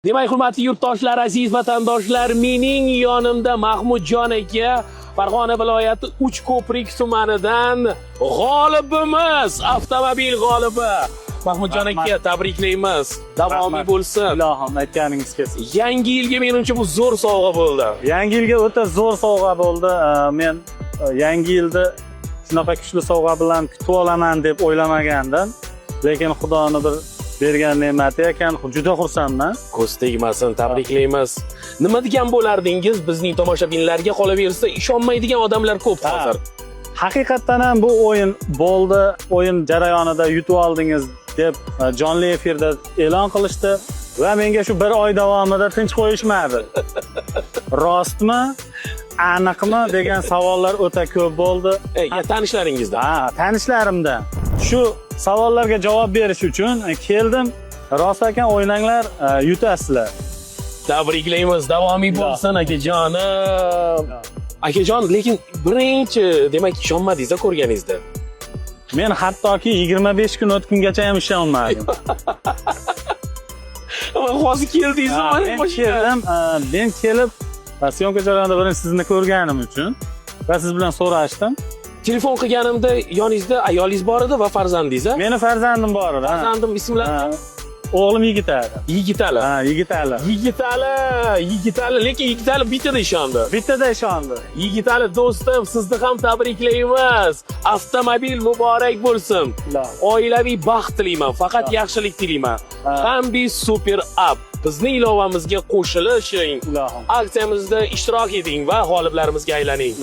Demak, hurmatli yurtdoshlar, aziz vatandoshlar, mening yonimda Mahmudjon aka, Farg'ona viloyati Uchko'prik tumanidan g'olibimiz, avtomobil g'olibi. Mahmudjon aka, tabriklaymiz. Davomi bo'lsin. Ilohim aytganingiz kelsin. Yangi yilga menimcha bu zo'r sovg'a bo'ldi. Yangi yilga o'ta zo'r sovg'a bo'ldi. Men yangi yilda shunaqa kuchli sovg'a bilan kutib olaman deb o'ylamagandim. Lekin Xudoni bir bergan ne'mati ekan, juda xursandman. Ko'z tegmasin, tabriklaymiz. Nima degan bo'lardingiz? Bizning tomoshabinlarga qolaversa ishonmaydigan odamlar ko'p hozir. Haqiqatdan ham bu o'yin bo'ldi, o'yin jarayonida yutib oldingiz deb jonli efirda e'lon qilishdi va menga shu bir oy davomida tinch qo'yishmadi. Rostmi? Aniqmi degan savollar o'ta ko'p bo'ldi. Tanishlaringizda? Ha, tanishlarimda. Shu savollarga javob berish uchun keldim. Rost ekan, o'ynanglar, yutasizlar. Tabriklaymiz, davomiy bo'lsin akajonim. Akajon, lekin birinchi, demak, ishonmadingiz ko'rganingizda. Men hattoki 25 kun o'tgungacha ham ishonmadim. Hozir keldingizmi? Men kelib syomka jarayonida birinchi sizni ko'rganim uchun va siz bilan so'rashdim. Telefon qilganimda yoningizda ayolingiz bor edi va farzandingiz. Meni farzandim bor edi. Farzandim ismlari? O'g'lim Yigitali. Yigitali. Ha, Yigitali. Yigitali, lekin Yigitali bittada ishondi. Bittada ishondi. Yigitali do'stim, sizni ham tabriklaymiz. Avtomobil muborak bo'lsin. Oilaviy baxt tilayman, faqat yaxshilik tilayman. Hambi Super App bizning ilovamizga qo'shilishing, aksiyamizda ishtirok eting va g'oliblarimizga aylaning.